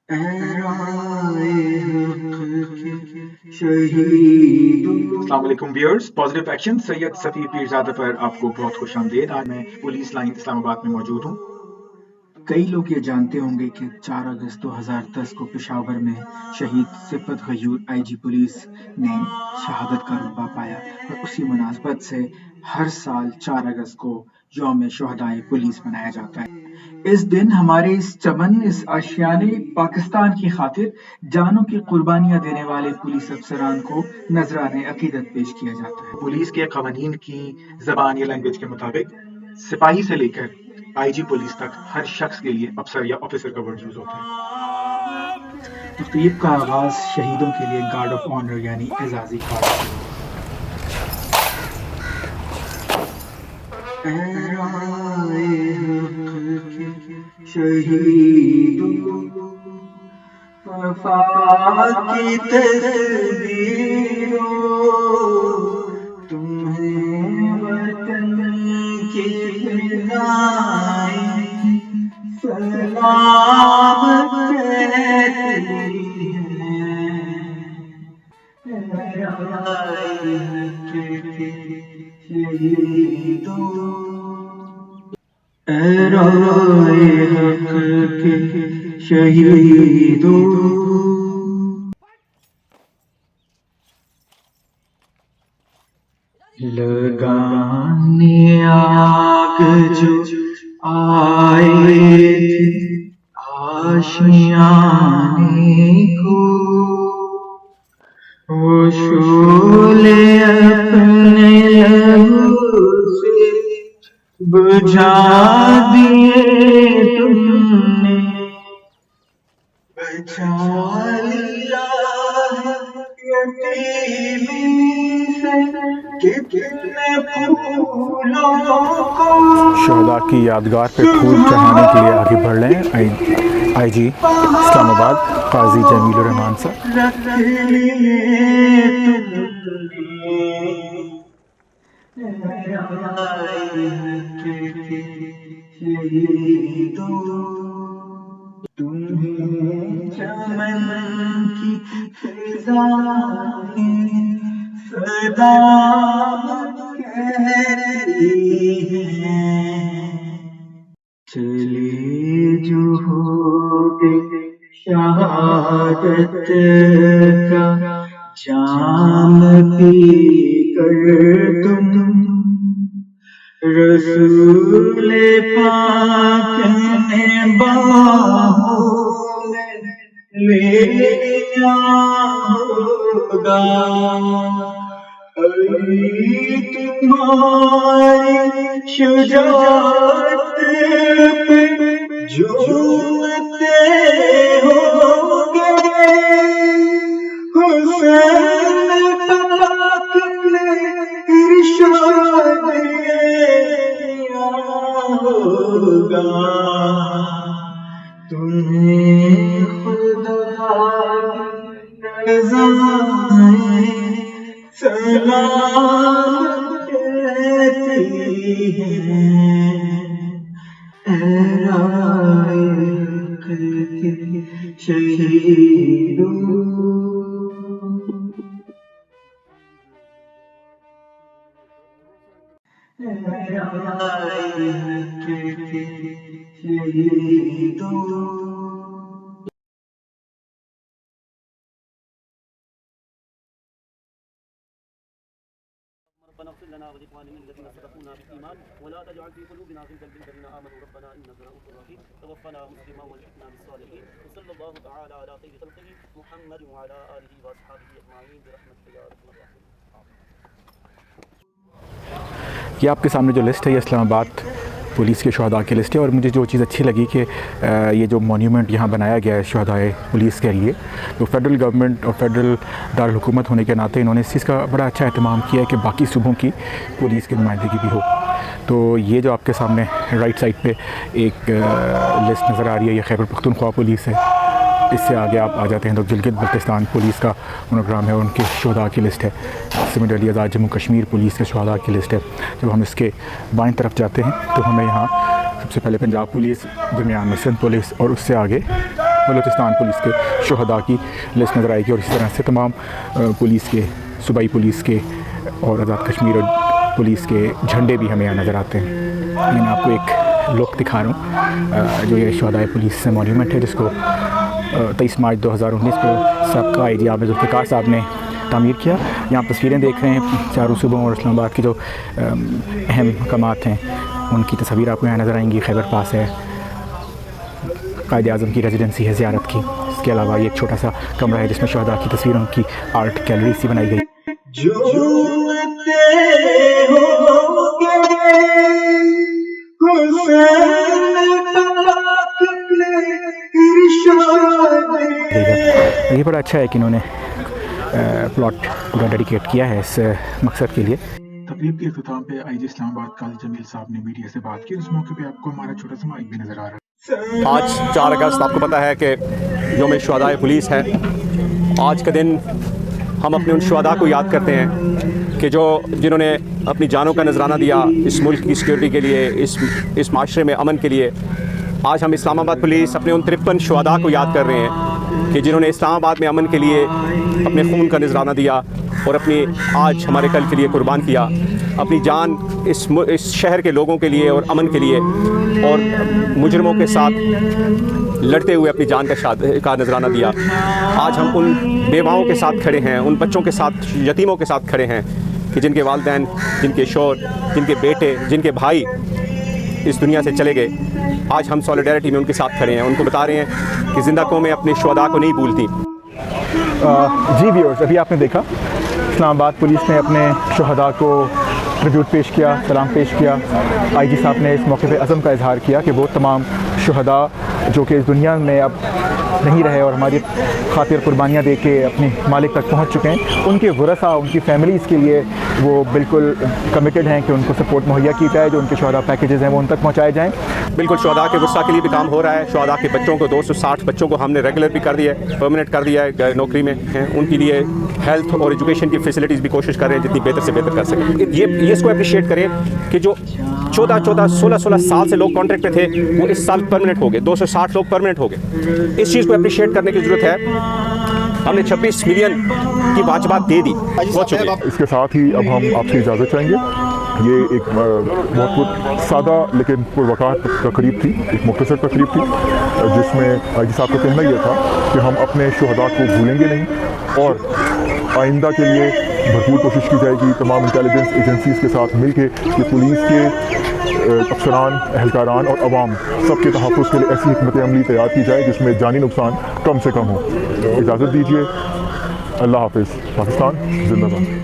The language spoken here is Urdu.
السلام علیکم ویورز، پازیٹیو ایکشن سید صفی پیرزادہ پر آپ کو بہت خوش آمدید۔ آج میں پولیس لائن اسلام آباد میں موجود ہوں۔ کئی لوگ یہ جانتے ہوں گے کہ 4 اگست 2010 کو پشاور میں شہید صفت غیور آئی جی پولیس نے شہادت کا رتبہ پایا، اور اسی مناسبت سے ہر سال 4 اگست کو یوم شہدائے پولیس منایا جاتا ہے۔ اس دن ہمارے اس چمن، اس آشیانے پاکستان کی خاطر جانوں کی قربانیاں دینے والے پولیس افسران کو نذرانِ عقیدت پیش کیا جاتا ہے۔ پولیس کے قوانین کی زبان یا لینگویج کے مطابق سپاہی سے لے کر آئی جی پولیس تک ہر شخص کے لیے افسر یا آفیسر کا ورڈ یوز ہوتا ہے۔ تقریب کا آغاز شہیدوں کے لیے گارڈ آف آنر یعنی اعزازی کارڈ سے ہوتا ہے۔ شہیدوں وفا کی تصویروں، تمہیں وطن کی فضائیں سلام کہتی اے رائے حق کے شہیدوں، لگانے آگ جو آئے تھے آشیانے کو، وہ شعلے اپنے لہو سے بجھا دیے تم نے، بچا لیا یتیمی سے کتنے پھولوں کو۔ شہداء کی یادگار پہ پھول چڑھانے کے لیے آگے بڑھ رہے ہیں آئی جی اسلام آباد قاضی جمیل الرحمان صاحب۔ تمہیں چمن کی فضائیں سلام کہتی ہیں، چلے جو ہو گئے شہادت کا جام پی کر تم، رسول پاک نے باہوں میں لے لیا ہوگا، تمہاری شجاعت پہ جھومتے ہوں گے، حسین پاک نے ارشاد کیا ہوگا، تمہیں خدا رضائیں سلام کہتی ہیں، اے رائے حق کے شہیدوں۔ اے رائے حق کے شہیدوں۔ ربنا اغفر لنا ولإخواننا الذين سبقونا بالإيمان ولا تجعل في قلوبنا غلا للذين آمنوا ربنا إنك رؤوف رحيم توفنا مسلما والحقنا بالصالحين وصلى الله تعالى على خير خلقه محمد وعلى آله وأصحابه أجمعين برحمتك يا أرحم الراحمين۔ یہ آپ کے سامنے جو لسٹ ہے یہ اسلام آباد پولیس کے شہداء کی لسٹ ہے، اور مجھے جو چیز اچھی لگی کہ یہ جو مونیومنٹ یہاں بنایا گیا ہے شہدائے پولیس کے لیے، تو فیڈرل گورنمنٹ اور فیڈرل دارالحکومت ہونے کے ناطے انہوں نے اس چیز کا بڑا اچھا اہتمام کیا ہے کہ باقی صوبوں کی پولیس کی نمائندگی بھی ہو۔ تو یہ جو آپ کے سامنے رائٹ سائڈ پہ ایک لسٹ نظر آ رہی ہے، یہ خیبر پختونخوا پولیس ہے۔ اس سے آگے آپ آ جاتے ہیں تو گلگت بلتستان پولیس کا مونوگرام ہے، ان کے شہداء کی لسٹ ہے۔ سملرلی آزاد جموں کشمیر پولیس کے شہداء کی لسٹ ہے۔ جب ہم اس کے بائیں طرف جاتے ہیں تو ہمیں یہاں سب سے پہلے پنجاب پولیس، درمیان میں سندھ پولیس، اور اس سے آگے بلوچستان پولیس کے شہداء کی لسٹ نظر آئے گی، اور اسی طرح سے تمام پولیس کے، صوبائی پولیس کے اور آزاد کشمیر پولیس کے جھنڈے بھی ہمیں یہاں نظر آتے ہیں۔ میں آپ کو ایک لک دکھا رہا ہوں، جو یہ شہدائے پولیس سے مونیومنٹ ہے، جس کو 23 مارچ 2019 کو سابقہ آئی جی عابد ذوالفقار صاحب نے تعمیر کیا۔ یہاں تصویریں دیکھ رہے ہیں چاروں صوبوں اور اسلام آباد کے جو اہم مقامات ہیں ان کی تصاویر آپ کو یہاں نظر آئیں گی۔ خیبر پاس ہے، قائد اعظم کی ریزیڈنسی ہے زیارت کی، اس کے علاوہ یہ ایک چھوٹا سا کمرہ ہے جس میں شہداء کی تصویروں کی آرٹ گیلری سی بنائی گئی۔ یہ بڑا اچھا ہے کہ انہوں نے پلاٹ پورا ڈیڈیکیٹ کیا ہے اس مقصد کے لیے۔ تقریب کے اختتام پہ آئی جی اسلام آباد قاضی جمیل صاحب نے میڈیا سے بات کی۔ اس موقع پہ آپ کو ہمارا چھوٹا سا مائک بھی نظر آ رہا ہے۔ آج 4 اگست آپ کو پتہ ہے کہ یوم شہدائے پولیس ہے۔ آج کا دن ہم اپنے ان شہداء کو یاد کرتے ہیں کہ جنہوں نے اپنی جانوں کا نذرانہ دیا اس ملک کی سیکیورٹی کے لیے، اس معاشرے میں امن کے لیے۔ آج ہم اسلام آباد پولیس اپنے ان 53 شہداء کو یاد کر رہے ہیں کہ جنہوں نے اسلام آباد میں امن کے لیے اپنے خون کا نذرانہ دیا اور اپنی آج ہمارے کل کے لیے قربان کیا، اپنی جان اس شہر کے لوگوں کے لیے اور امن کے لیے، اور مجرموں کے ساتھ لڑتے ہوئے اپنی جان کا نذرانہ دیا۔ آج ہم ان بیواؤں کے ساتھ کھڑے ہیں، ان بچوں کے ساتھ، یتیموں کے ساتھ کھڑے ہیں کہ جن کے والدین، جن کے شوہر، جن کے بیٹے، جن کے بھائی اس دنیا سے چلے گئے۔ آج ہم سولیڈیرٹی میں ان کے ساتھ کھڑے ہیں، ان کو بتا رہے ہیں کہ زندہ قومیں اپنے شہداء کو نہیں بھولتی۔ جی ویورز، ابھی آپ نے دیکھا اسلام آباد پولیس نے اپنے شہداء کو ٹریبیوٹ پیش کیا، سلام پیش کیا۔ آئی جی صاحب نے اس موقع پہ عزم کا اظہار کیا کہ وہ تمام شہداء جو کہ اس دنیا میں اب نہیں رہے اور ہماری خاطر قربانیاں دے کے اپنے مالک تک پہنچ چکے ہیں، ان کے ورثاء، ان کی فیملیز کے لیے وہ بالکل کمیٹڈ ہیں کہ ان کو سپورٹ مہیا کی جائے، جو ان کے شہداء پیکیجز ہیں وہ ان تک پہنچائے جائیں۔ بالکل شہداء کے ورثاء کے لیے بھی کام ہو رہا ہے۔ شہداء کے بچوں کو 260 بچوں کو ہم نے ریگولر بھی کر دیا ہے، پرماننٹ کر دیا ہے، نوکری میں ہیں۔ ان کے لیے ہیلتھ اور ایجوکیشن کی فیسلٹیز بھی کوشش کر رہے ہیں جتنی بہتر سے بہتر کر سکیں۔ یہ اس کو اپریشیٹ کریں کہ جو 16 سال سے لوگ کانٹریکٹ پہ تھے وہ اس سال پرماننٹ ہو گئے، 260 لوگ پرماننٹ ہو گئے۔ اس چیز کو اپریشیٹ کرنے کی ضرورت ہے۔ ہم نے 26 ملین کی واجبات دے دی، بہت شکریہ۔ اس کے ساتھ ہی اب ہم آپ سے اجازت چاہیں گے۔ یہ ایک بہت سادہ لیکن پروقار تقریب تھی، ایک مختصر تقریب تھی، جس میں آئی جی صاحب کا کہنا یہ تھا کہ ہم اپنے شہداء کو بھولیں گے نہیں، اور آئندہ کے لیے بھرپور کوشش کی جائے گی تمام انٹیلیجنس ایجنسیز کے ساتھ مل کے کہ پولیس کے افسران، اہلکاران اور عوام سب کے تحفظ کے لیے ایسی حکمت عملی تیار کی جائے جس میں جانی نقصان کم سے کم ہو۔ اجازت دیجیے، اللہ حافظ۔ پاکستان زندہ باد۔